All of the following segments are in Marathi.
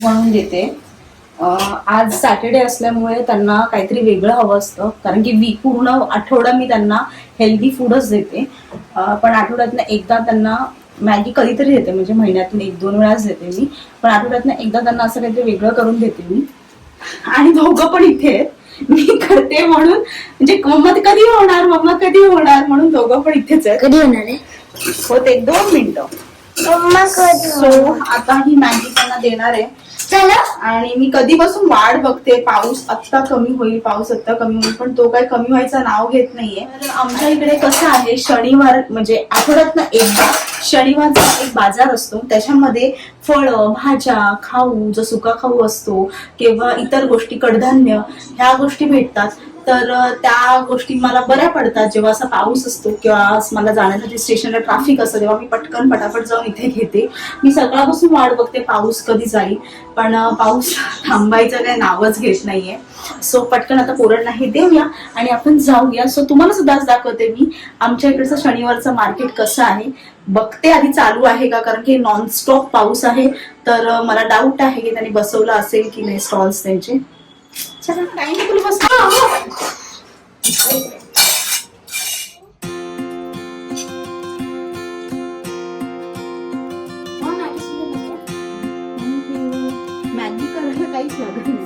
म्हणून देते. आज सॅटर्डे असल्यामुळे त्यांना काहीतरी वेगळं हवं असतं, कारण की पूर्ण आठवडा मी त्यांना हेल्दी फूडच देते. पण आठवड्यातनं एकदा त्यांना मॅगी कधीतरी देते, म्हणजे महिन्यातून 1-2 वेळाच देते मी. पण आठवड्यातनं एकदा त्यांना असं काहीतरी वेगळं करून देते मी. आणि दोघं पण इथे आहेत, मी करते म्हणून, म्हणजे मम्मा कधी होणार, मम्मा कधी होणार, म्हणून दोघं पण इथेच आहेत. कधी होणार आहे? होते 2 मिनिटं. सो आता ही मॅगी त्यांना देणार आहे. आणि मी कधीपासून वाट बघते, पाऊस आत्ता कमी होईल, पाऊस आत्ता कमी होईल, पण तो काही कमी व्हायचं नाव घेत नाहीये. तर आमच्या इकडे कसं आहे, शनिवार म्हणजे आठवड्यातनं एकदा शनिवारचा एक बाजार असतो, त्याच्यामध्ये फळं, भाज्या, खाऊ, जो सुका खाऊ असतो किंवा इतर गोष्टी, कडधान्य, ह्या गोष्टी भेटतात. तर त्या गोष्टी मला बऱ्या पडतात. जेव्हा असा पाऊस असतो किंवा मला जाण्यासाठी स्टेशनला ट्रॅफिक असतं, तेव्हा मी पटकन फटाफट जाऊन इथे घेते. मी सकाळपासून वाट बघते पाऊस कधी जाईल, पण पाऊस थांबायचं काही नावच घेत नाहीये. सो पटकन आता पोरांना हे देऊया आणि आपण जाऊया. सो तुम्हाला सुद्धा दाखवते मी आमच्या इकडचं शनिवारचं मार्केट कसं आहे. बघते आधी चालू आहे का, कारण की नॉनस्टॉप पाऊस आहे. तर मला डाऊट आहे की त्यांनी बसवलं असेल की नाही स्टॉल्स त्यांचे. चला काही नाही, तुला बस. मॅगी करायला काहीच लागत नाही.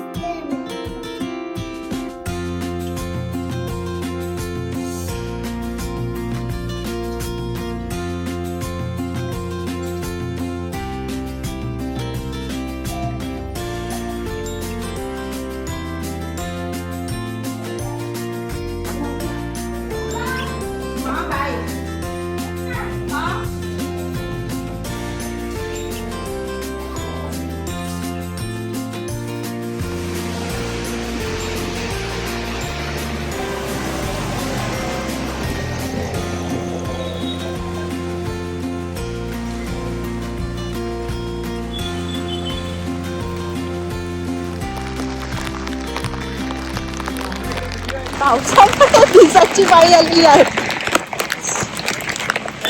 पावसामध्ये भिजायची पाळी आली आहे.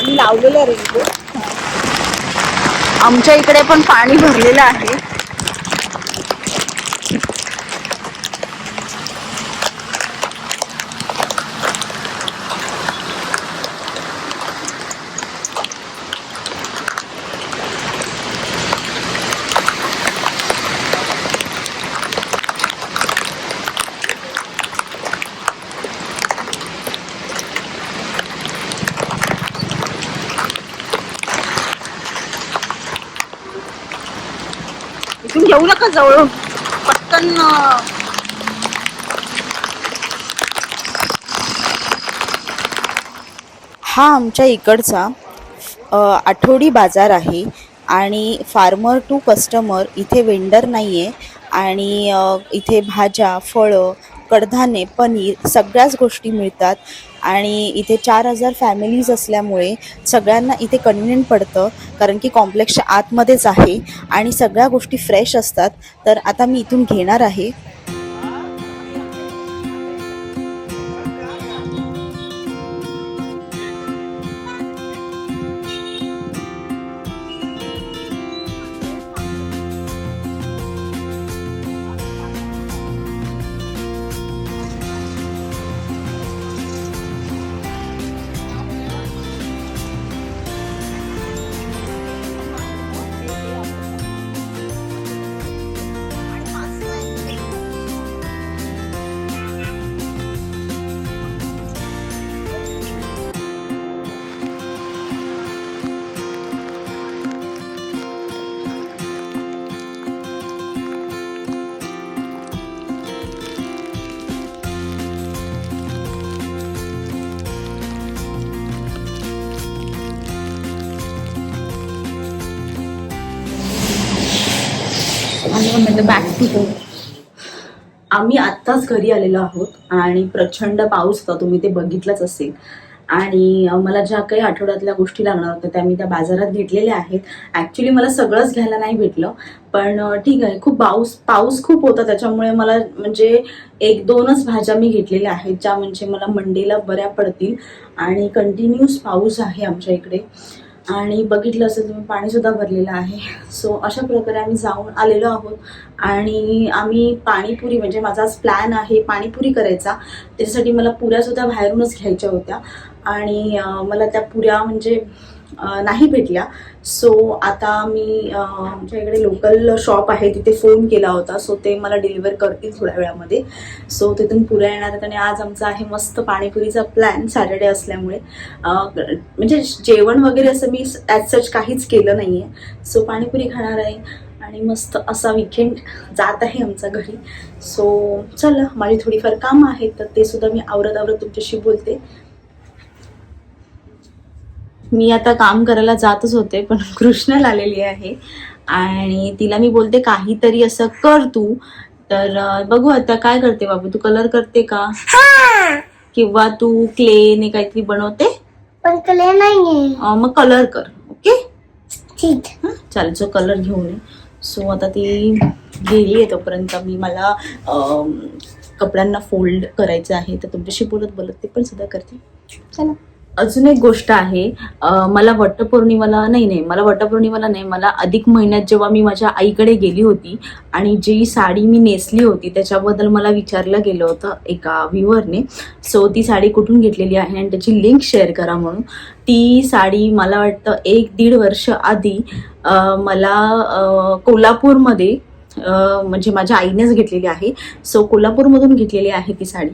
मी लावलेलं रेनकोट. आमच्या इकडे पण पाणी भरलेलं आहे. इथून घेऊ नका जवळ, पटकन. हा आमच्या इकडचा आठवडी बाजार आहे आणि फार्मर टू कस्टमर, इथे वेंडर नाहीये. आणि इथे भाज्या, फळं, कडधान्ये, पनीर, सगळ्याच गोष्टी मिळतात. आणि इथे 4000 फॅमिलीज असल्यामुळे सगळ्यांना इथे कन्व्हिनियंट पडतं, कारण की कॉम्प्लेक्सच्या आतमध्येच आहे आणि सगळ्या गोष्टी फ्रेश असतात. तर आता मी इथून घेणार आहे. Back to home. आम्ही आत्ताच घरी आलेलो आहोत आणि प्रचंड पाऊस होता, तुम्ही ते बघितलंच असेल. आणि मला ज्या काही आठवड्यातल्या गोष्टी लागणार होत्या त्या मी त्या बाजारात घेतलेल्या आहेत. ॲक्च्युली मला सगळंच घ्यायला नाही भेटलं, पण ठीक आहे. खूप पाऊस खूप होता, त्याच्यामुळे मला म्हणजे 1-2च भाज्या मी घेतलेल्या आहेत, ज्या म्हणजे मला मंडेला बऱ्या पडतील. आणि कंटिन्यूस पाऊस आहे आमच्या इकडे. आणि बघितलं असेल तुम्ही पाणी सुद्धा भरलेलं आहे. सो अशा प्रकारे आम्ही जाऊन आलेलो आहोत. आणि आम्ही पाणीपुरी म्हणजे माझाच प्लॅन आहे पाणीपुरी करायचा. त्याच्यासाठी मला पुऱ्या सुद्धा बाहेरूनच घ्यायच्या होत्या आणि मला त्या पुऱ्या म्हणजे नाही भेटल्या. सो आता मी आमच्या इकडे लोकल शॉप आहे तिथे फोन केला होता. सो ते मला डिलिव्हर करतील थोड्या वेळामध्ये. सो तिथून पुऱ्या येणार आहेत आणि आज आमचा आहे मस्त पाणीपुरीचा प्लॅन सॅटर्डे असल्यामुळे. म्हणजे जेवण वगैरे असं मी ॲज सच काहीच केलं नाही आहे. सो पाणीपुरी खाणार आहे आणि मस्त असा विकेंड जात आहे आमचा घरी. सो चला, माझी थोडीफार कामं आहेत तर ते सुद्धा मी आवरत तुमच्याशी बोलते. मी आता काम करायला जातच होते पण कृष्णल आलेली आहे आणि तिला मी बोलते काहीतरी असं कर तू. तर बघू आता काय करते बाबू. तू कलर करते का किंवा तू क्लेने काहीतरी बनवते? पण क्ले नाहीये. मग कलर कर. ओके ठीक. चालेल, जो कलर घेऊन ये. सो आता ती गेली आहे तोपर्यंत मला कपड्यांना फोल्ड करायचं आहे तर तुमच्याशी बोलत ते पण सुद्धा करते. चला. अजून एक गोष्ट आहे, मला वटपौर्णिमाला नाही, मला अधिक महिन्यात जेव्हा मी माझ्या आईकडे गेली होती आणि जी साडी मी नेसली होती त्याच्याबद्दल मला विचारलं गेलं होतं एका व्ह्यूअरने. सो ती साडी कुठून घेतलेली आहे आणि त्याची लिंक शेअर करा म्हणून. ती साडी मला वाटतं 1-1.5 वर्ष आधी मला कोल्हापूरमध्ये म्हणजे माझ्या आईनेच घेतलेली आहे. सो कोल्हापूरमधून घेतलेली आहे ती साडी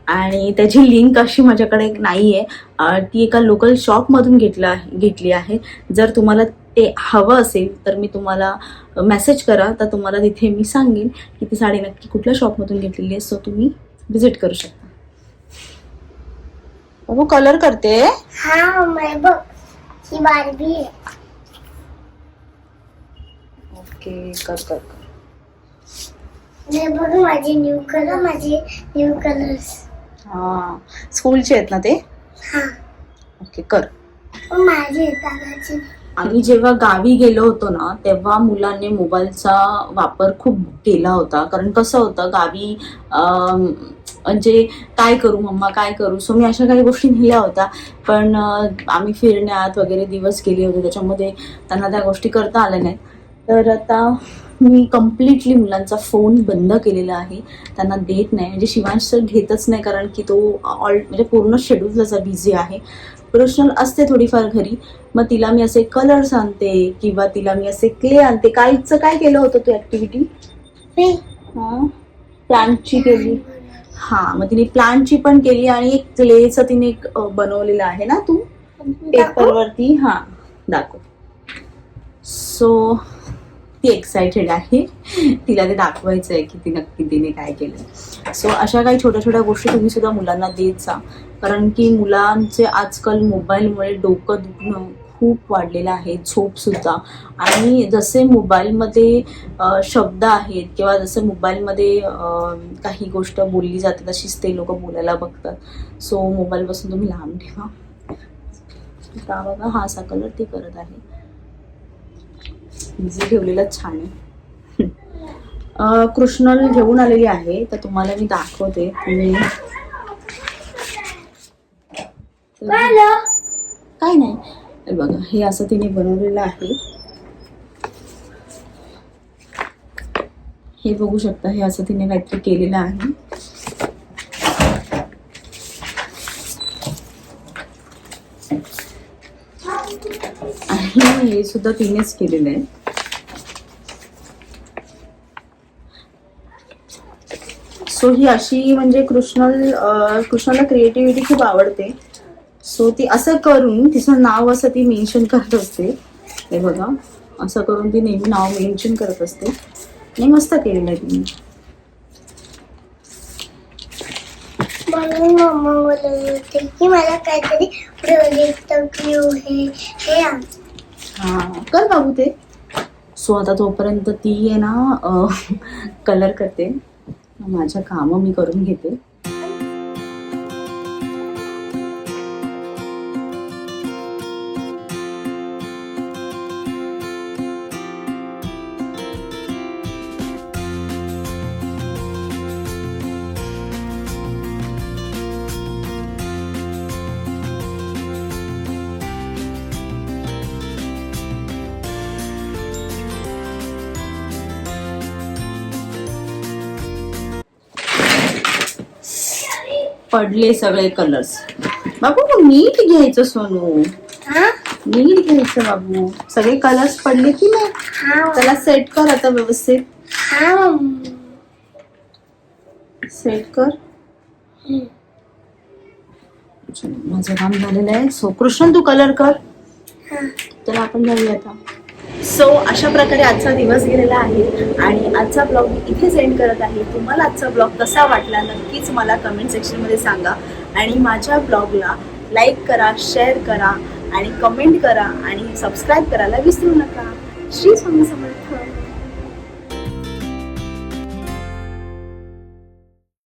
आणि त्याची लिंक अशी माझ्याकडे नाही आहे. ती एका लोकल शॉपमधून घेतली आहे. जर तुम्हाला ते हवं असेल तर मी तुम्हाला मेसेज करा तर तुम्हाला तिथे मी सांगेन की ती साडी नक्की कुठल्या शॉपमधून घेतलेली आहे. सो तुम्ही विजिट करू शकता. बाबू कलर करते. हा मैं बघ ही बार्बी आहे. ओके कर. हे बघ माझे न्यू कलर्स. हा स्कूलचे आहेत ना ते? हा. ओके कर. माझे दादाचे. आम्ही जेव्हा गावी गेलो होतो ना तेव्हा मुलांनी मोबाईलचा वापर खूप केला होता. कारण कसं होतं गावी म्हणजे काय करू मम्मा काय करू. सो मी अशा काही गोष्टी नेल्या होत्या पण आम्ही फिरण्यात वगैरे दिवस गेले होते त्याच्यामध्ये त्यांना त्या गोष्टी करता आल्या नाहीत. तर आता मी कम्प्लिटली मुलांचा फोन बंद केलेला आहे, त्यांना देत नाही. म्हणजे शिवांश तर घेतच नाही कारण की तो म्हणजे पूर्ण शेड्यूल त्याचा बिझी आहे. पर्सनल असते थोडीफार घरी, मग तिला मी असे कलर्स आणते किंवा तिला मी असे क्ले आणते. कालचं काय केलं होतं तू ऍक्टिव्हिटी? प्लांटची केली. हा मग तिने प्लांटची पण केली आणि एक क्लेचं तिने बनवलेलं आहे ना तू पेपरवरती. हा दाखव. सो ती एक्सायटेड आहे, तिला ते दाखवायचं आहे की ती नक्की तिने काय केलं. सो अशा काही छोट्या गोष्टी तुम्ही सुद्धा मुलांना देत जा कारण की मुलांचे आजकाल मोबाईलमुळे डोकं दुखणं खूप वाढलेलं आहे, झोप सुद्धा. आणि जसे मोबाईलमध्ये शब्द आहेत किंवा जसं मोबाईलमध्ये काही गोष्ट बोलली जाते तशीच ते लोक बोलायला बघतात. सो मोबाईलपासून तुम्ही लांब ठेवा. का बघा हा असा कलर ती करत आहे. इझी ठेवलेलं छान आहे. कृष्णल घेऊन आलेली आहे तर तुम्हाला मी दाखवते. तुम्ही काय नाही बघा हे असं तिने बनवलेलं आहे. हे बघू शकता, हे असं तिने काहीतरी केलेलं आहे. आणि हे सुद्धा तिनेच केलेलं आहे. सो ही अशी म्हणजे कृष्णाला क्रिएटिव्हिटी खूप आवडते. सो ती असं करून तिचं नाव असं ती मेन्शन करत असते. हे बघा असं करून ती नेहमी नाव मेन्शन करत असते. आणि मस्त केलेलं आहे तिने. म्हणून मम्मा बोलत होते की मला काहीतरी प्रोजेक्ट क्यू हे आण. हा कर बाबू ते. सो आता तोपर्यंत ती आहे ना कलर करते. माझ्या कामं मी करून घेते. पडले सगळे कलर्स. बाबू नीट घ्यायचं सोनू, हा नीट घ्यायचं बाबू. सगळे कलर्स पडले की नाही, हा त्याला सेट कर आता व्यवस्थित. हा मम्मी. सेट कर. माझं काम झालेलं आहे. सो कृष्ण तू कलर कर. हा. त्याला आपण जाऊया आता. सो अशा प्रकारे आजचा दिवस गेलेला आहे आणि आजचा ब्लॉग मी इथे सेंड करत आहे. तुम्हाला आजचा ब्लॉग कसा वाटला नक्कीच मला कमेंट सेक्शनमध्ये सांगा आणि माझ्या ब्लॉगला लाईक करा, शेअर करा आणि कमेंट करा आणि सबस्क्राईब करायला विसरू नका. श्री स्वामी समर्थ.